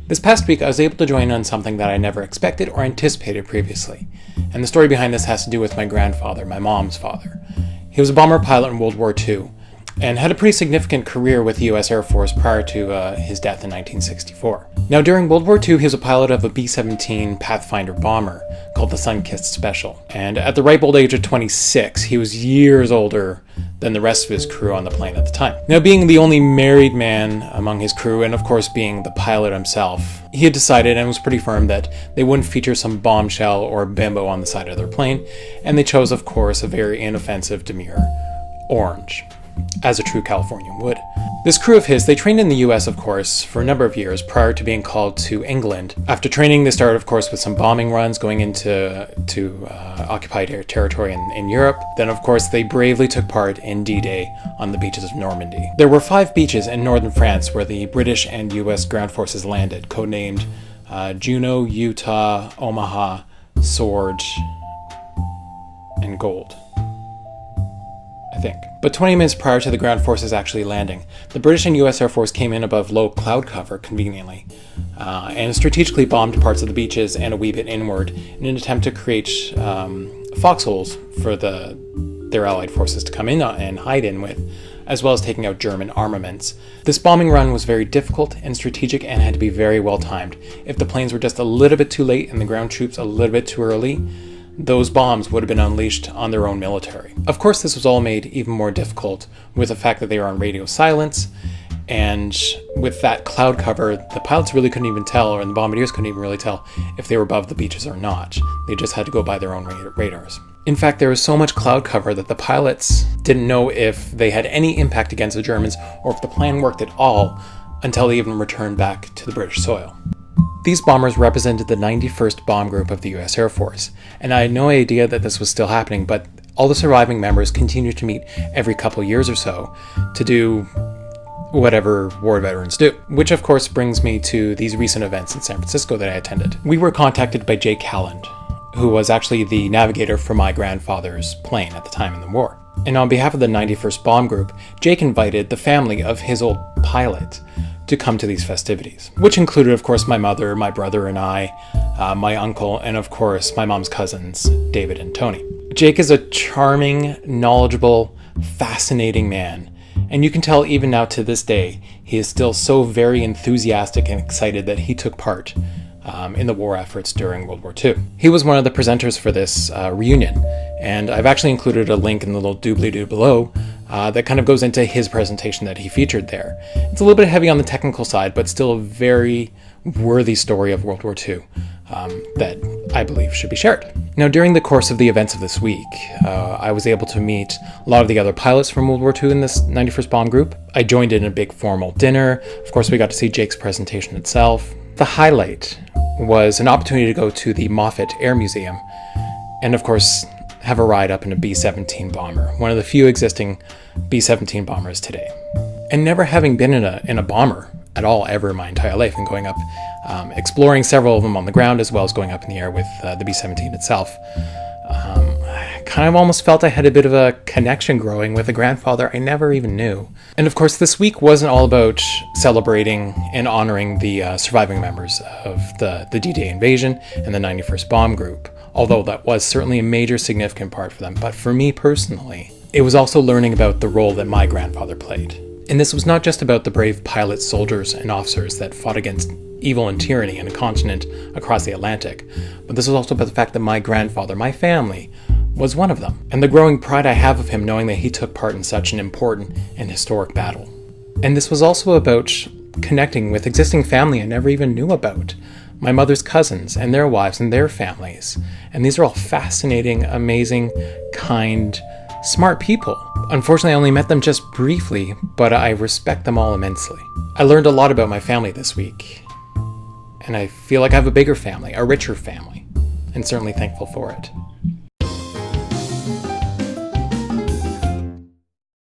This past week, I was able to join on something that I never expected or anticipated previously. And the story behind this has to do with my grandfather, my mom's father. He was a bomber pilot in World War II and had a pretty significant career with the US Air Force prior to his death in 1964. Now, during World War II, he was a pilot of a B-17 Pathfinder bomber called the Sun-Kissed Special. And at the ripe old age of 26, he was years older than the rest of his crew on the plane at the time. Now, being the only married man among his crew, and of course being the pilot himself, he had decided and was pretty firm that they wouldn't feature some bombshell or bimbo on the side of their plane, and they chose, of course, a very inoffensive, demure orange, as a true Californian would. This crew of his, they trained in the US, of course, for a number of years prior to being called to England. After training, they started, of course, with some bombing runs going into occupied territory in Europe. Then, of course, they bravely took part in D-Day on the beaches of Normandy. There were 5 beaches in northern France where the British and US ground forces landed, codenamed Juno, Utah, Omaha, Sword, and Gold, I think. But 20 minutes prior to the ground forces actually landing, the British and US Air Force came in above low cloud cover, conveniently, and strategically bombed parts of the beaches and a wee bit inward in an attempt to create foxholes for their allied forces to come in and hide in with, as well as taking out German armaments. This bombing run was very difficult and strategic and had to be very well timed. If the planes were just a little bit too late and the ground troops a little bit too early, those bombs would have been unleashed on their own military. Of course, this was all made even more difficult with the fact that they were on radio silence, and with that cloud cover, the pilots really couldn't even tell, or the bombardiers couldn't even really tell, if they were above the beaches or not. They just had to go by their own radars. In fact, there was so much cloud cover that the pilots didn't know if they had any impact against the Germans, or if the plan worked at all, until they even returned back to the British soil. These bombers represented the 91st Bomb Group of the US Air Force, and I had no idea that this was still happening, but all the surviving members continued to meet every couple years or so to do whatever war veterans do. Which of course brings me to these recent events in San Francisco that I attended. We were contacted by Jake Howland, who was actually the navigator for my grandfather's plane at the time in the war. And on behalf of the 91st Bomb Group, Jake invited the family of his old pilot to come to these festivities, which included, of course, my mother, my brother and I, my uncle, and of course, my mom's cousins, David and Tony. Jake is a charming, knowledgeable, fascinating man, and you can tell even now to this day, he is still so very enthusiastic and excited that he took part in the war efforts during World War II. He was one of the presenters for this reunion, and I've actually included a link in the little doobly-doo below that kind of goes into his presentation that he featured there. It's a little bit heavy on the technical side, but still a very worthy story of World War II that I believe should be shared. Now, during the course of the events of this week, I was able to meet a lot of the other pilots from World War II in this 91st Bomb Group. I joined in a big formal dinner. Of course, we got to see Jake's presentation itself. The highlight was an opportunity to go to the Moffett Air Museum and, of course, have a ride up in a B-17 bomber, one of the few existing B-17 bombers today. And never having been in a bomber at all ever in my entire life, and going up, exploring several of them on the ground as well as going up in the air with the B-17 itself, I kind of almost felt I had a bit of a connection growing with a grandfather I never even knew. And of course, this week wasn't all about celebrating and honoring the surviving members of the D-Day invasion and the 91st Bomb Group, although that was certainly a major significant part for them. But for me personally, it was also learning about the role that my grandfather played. And this was not just about the brave pilots, soldiers, and officers that fought against evil and tyranny in a continent across the Atlantic, but this was also about the fact that my grandfather, my family, was one of them, and the growing pride I have of him knowing that he took part in such an important and historic battle. And this was also about connecting with existing family I never even knew about, my mother's cousins and their wives and their families. And these are all fascinating, amazing, kind, smart people. Unfortunately, I only met them just briefly, but I respect them all immensely. I learned a lot about my family this week, and I feel like I have a bigger family, a richer family, and certainly thankful for it.